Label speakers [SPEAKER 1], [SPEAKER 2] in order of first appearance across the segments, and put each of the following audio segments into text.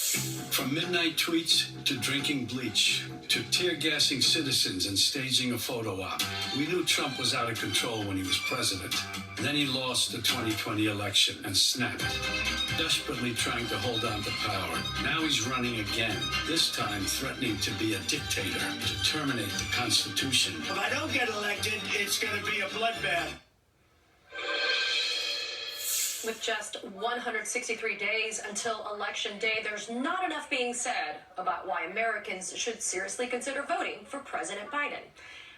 [SPEAKER 1] From midnight tweets to drinking bleach to tear-gassing citizens and staging a photo op, we knew Trump was out of control when he was president. Then he lost the 2020 election and snapped, desperately trying to hold on to power. Now he's running again, this time threatening to be a dictator, to terminate the Constitution.
[SPEAKER 2] If I don't get elected, it's going to be a bloodbath.
[SPEAKER 3] With just 163 days until Election Day, there's not enough being said about why Americans should seriously consider voting for President Biden.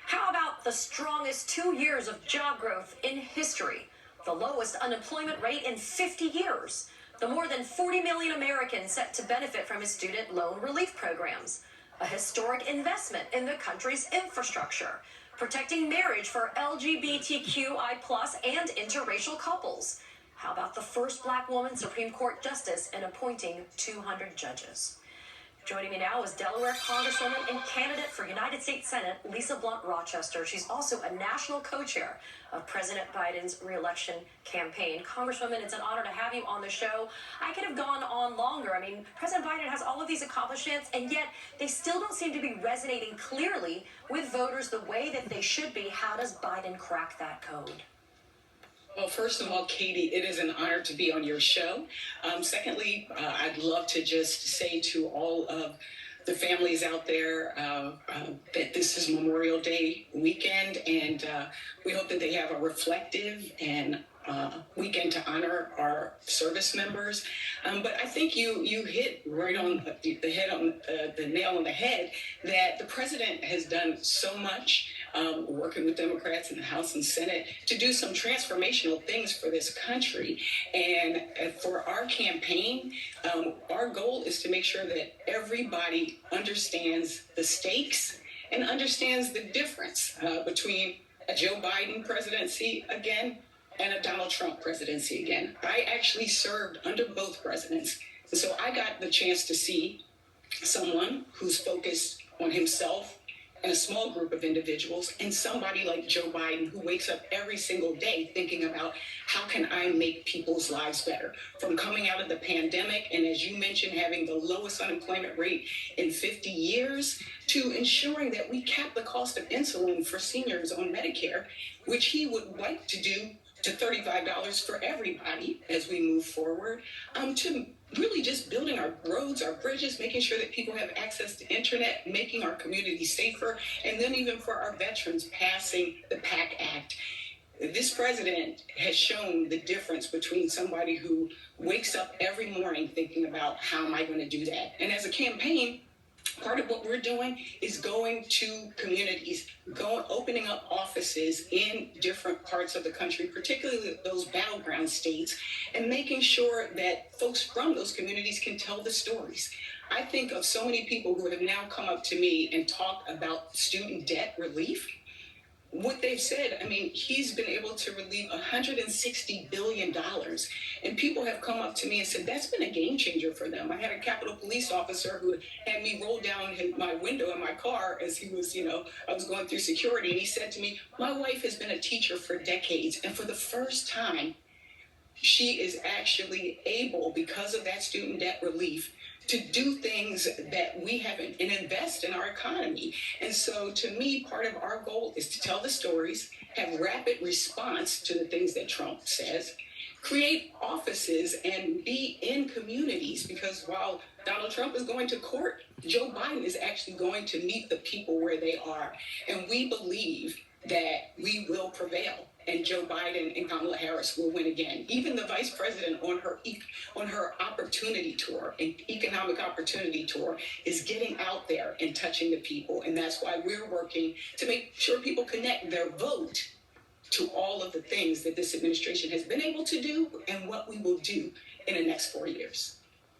[SPEAKER 3] How about the strongest 2 years of job growth in history, the lowest unemployment rate in 50 years, the more than 40 million Americans set to benefit from his student loan relief programs, a historic investment in the country's infrastructure, protecting marriage for LGBTQI+ and interracial couples. How about the first Black woman Supreme Court justice and appointing 200 judges? Joining me now is Delaware Congresswoman and candidate for United States Senate, Lisa Blunt Rochester. She's also a national co-chair of President Biden's re-election campaign. Congresswoman, it's an honor to have you on the show. I could have gone on longer. I mean, President Biden has all of these accomplishments, and yet they still don't seem to be resonating clearly with voters the way that they should be. How does Biden crack that code?
[SPEAKER 4] Well, first of all, Katie, it is an honor to be on your show. Secondly, I'd love to just say to all of the families out there that this is Memorial Day weekend, and we hope that they have a reflective and weekend to honor our service members. But I think you hit right on the head, on the nail on the head, that the president has done so much, working with Democrats in the House and Senate to do some transformational things for this country. And for our campaign, our goal is to make sure that everybody understands the stakes and understands the difference between a Joe Biden presidency again and a Donald Trump presidency again. I actually served under both presidents. And so I got the chance to see someone who's focused on himself and a small group of individuals, and somebody like Joe Biden who wakes up every single day thinking about how can I make people's lives better. From coming out of the pandemic, and as you mentioned, having the lowest unemployment rate in 50 years, to ensuring that we cap the cost of insulin for seniors on Medicare, which he would like to do to $35 for everybody as we move forward, to really just building our roads, our bridges, making sure that people have access to internet, making our community safer, and then even for our veterans, passing the PACT Act. This president has shown the difference between somebody who wakes up every morning thinking about how am I going to do that. And as a campaign, part of what we're doing is going to communities, opening up offices in different parts of the country, particularly those battleground states, and making sure that folks from those communities can tell the stories. I think of so many people who have now come up to me and talked about student debt relief. What they've said, I mean, he's been able to relieve $160 billion. And people have come up to me and said, that's been a game changer for them. I had a Capitol Police officer who had me roll down my window in my car as he was, I was going through security. And he said to me, my wife has been a teacher for decades. And for the first time, she is actually able, because of that student debt relief, to do things that we haven't and invest in our economy. And so to me, part of our goal is to tell the stories, have rapid response to the things that Trump says, create offices and be in communities, because while Donald Trump is going to court, Joe Biden is actually going to meet the people where they are. And we believe that we will prevail, and Joe Biden and Kamala Harris will win again. Even the vice president on her opportunity tour, an economic opportunity tour, is getting out there and touching the people. And that's why we're working to make sure people connect their vote to all of the things that this administration has been able to do and what we will do in the next 4 years.